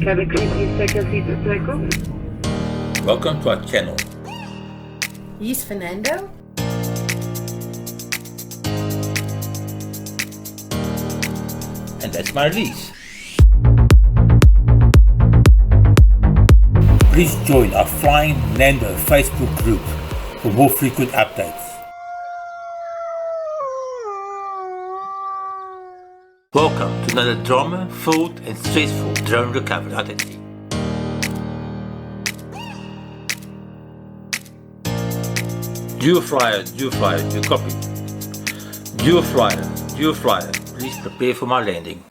Cabin crew, please take your seats at takeoff. Welcome to our channel. He's Fernando. And that's Marlies. Please join our Flying Nando Facebook group for more frequent updates. Welcome to another drama-filled and stressful drone recovery out at sea. Dual flyer, you copy. Dual flyer, please prepare for my landing.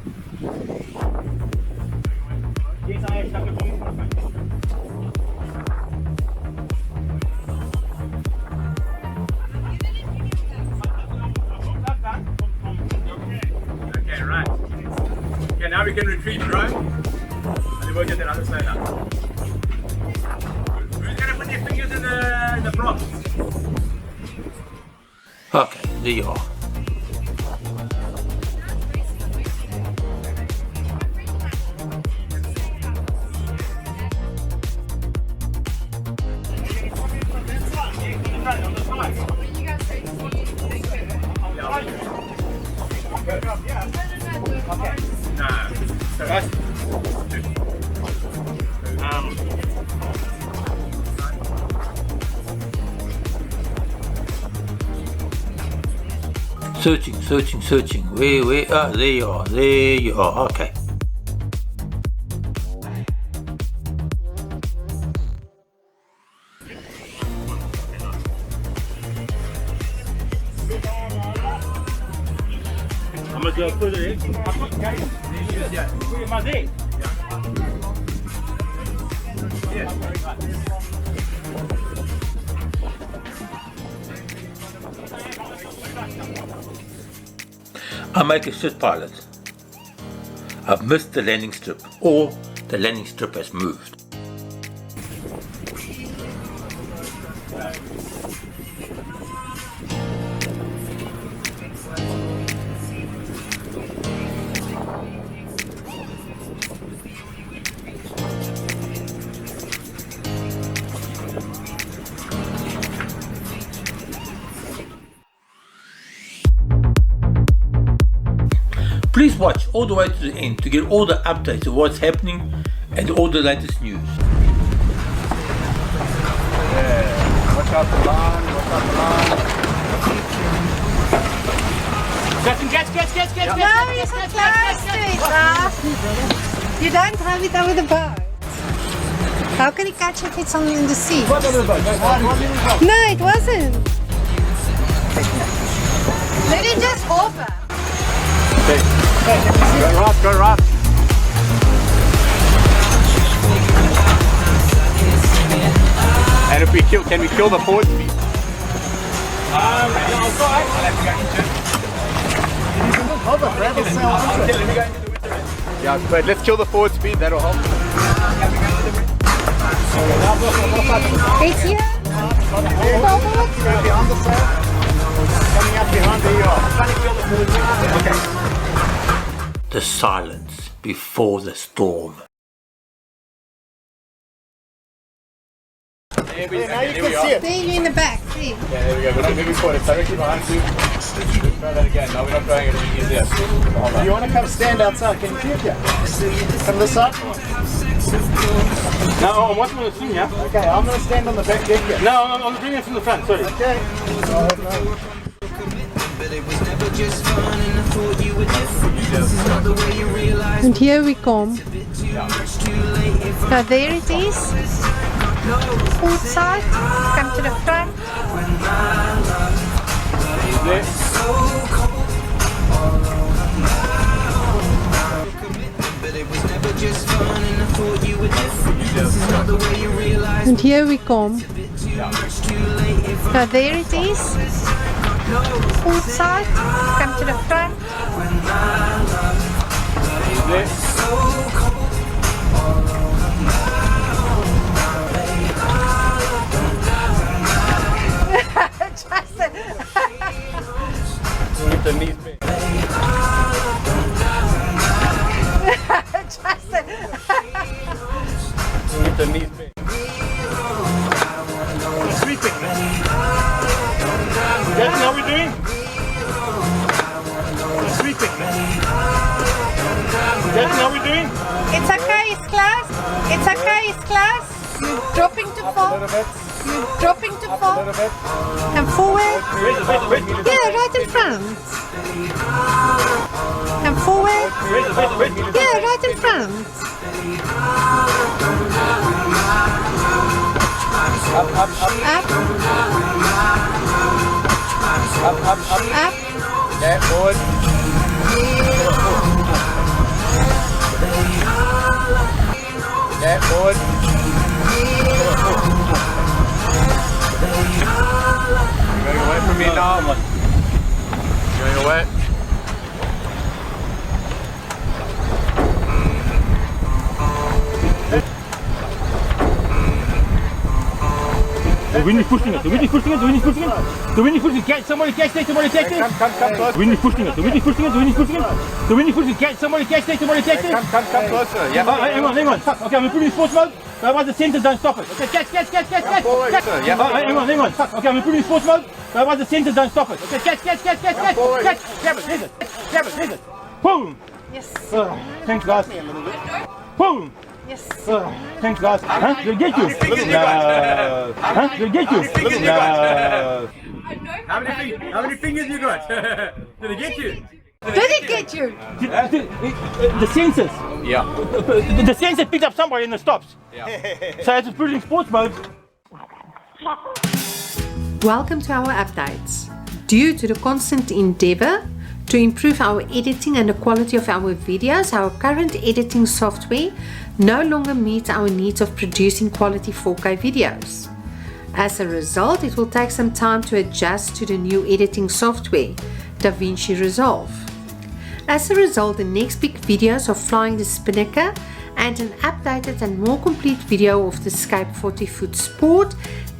Okay, right. Okay, now we can retrieve drone. And then we'll get that other side up. Who's gonna put their fingers in the props? Okay, there you are. Searching. Where? Ah, there you are. Okay. I'm gonna go further in. Mas aí? I make a shit pilot. I've missed the landing strip, or the landing strip has moved. Please watch all the way to the end to get all the updates of what's happening and all the latest news. Yeah, watch out the line. Get. No, you're so close to it, bruh. You don't have it over the boat. How can he catch if it's in the sea? No, it wasn't. Let it just hover. Go right. And if we kill, can we kill the forward speed? I'll try. I'll have to go into it. Let me go into the winter. Yeah, but let's kill the forward speed, that'll help. It's here. Behind the sail. Coming up behind the I'm trying to kill the forward speed. Okay. The silence before the storm. Now you can see it. There, you in the back. See? Yeah, there we go. We're not moving forward. It's directly behind you. Try that again. No, we're not going any easier. Do you want to come stand outside? Can you keep you? Come this side? No, I'm watching on the screen, yeah? Okay, I'm going to stand on the back deck here. No, I'm bringing it from the front, sorry. Okay. And here we come. Now there it is. Port side. Come to the front. And here we come. Now there it is. Port side. Come to the front. Justin. Underneath me. Justin. That's how we're doing? It's okay, it's class. It's okay, it's class. You're dropping to Up a fall. little bit. You're dropping to Up a fall. little bit. Come forward. Wait. Yeah, right in front. Come forward. Wait. Yeah, right in front. Up. Up, Up. up. Okay, forward. Okay, forward. You're going away from me now. Going away. The wind is pushing it. The wind is pushing it. The wind is pushing it. The wind is pushing it. Somebody catch it. Somebody catch it. Come closer. The wind is pushing it. The wind is pushing it. The wind is pushing it. The wind is pushing it. Somebody catch it. Somebody catch it. Come closer. Yeah. Hang on. Fuck. Okay, I'm gonna put it in sports mode. Otherwise the sensors don't stop it. Okay, catch. Forward. Yeah. Hang on. Fuck. Okay, I'm gonna put it in sports mode. Otherwise the sensors don't stop it. Okay, catch. forward. Catch. Grab it. Here's it. Boom. Yes. Thanks, guys. Boom. Yes. Thanks, guys. Huh? Did it get you? No. Huh? Did it get you? No. How many fingers you got? Did it get you? Did it get you? The sensors. Yeah. The sensor picked up somebody and it stops. Yeah. So I had to put it in sports mode. Welcome to our updates. Due to the constant endeavor to improve our editing and the quality of our videos, our current editing software no longer meets our needs of producing quality 4K videos. As a result, it will take some time to adjust to the new editing software, DaVinci Resolve. As a result, the next big videos of flying the Spinnaker and an updated and more complete video of the Scape 40-foot Sport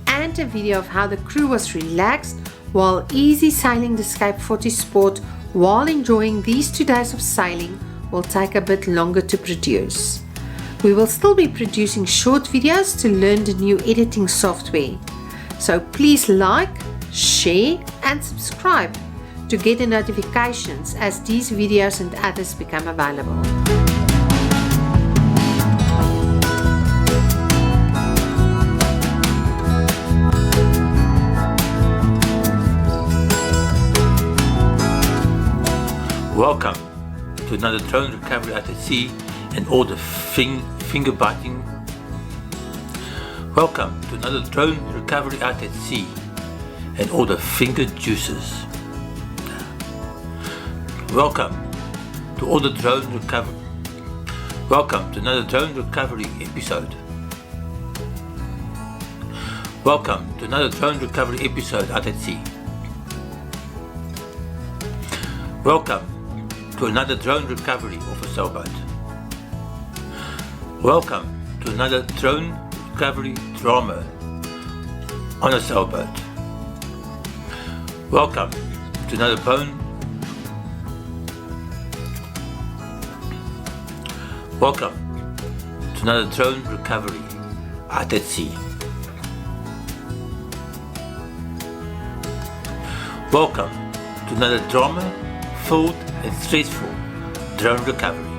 and a video of how the crew was relaxed while easy sailing the Scape 40 Sport while enjoying these 2 days of sailing will take a bit longer to produce. We will still be producing short videos to learn the new editing software. So please like, share and subscribe to get the notifications as these videos and others become available. Welcome to another drone recovery out at sea and all the finger biting. Welcome to another drone recovery out at sea and all the finger juices. Welcome to all the drone recovery. Welcome to another drone recovery episode. Welcome to another drone recovery episode out at sea. Welcome to another drone recovery of a sailboat. Welcome to another drone recovery drama on a sailboat. Welcome to another Welcome to another drone recovery out at sea. Welcome to another drama-filled and stressful drone recovery.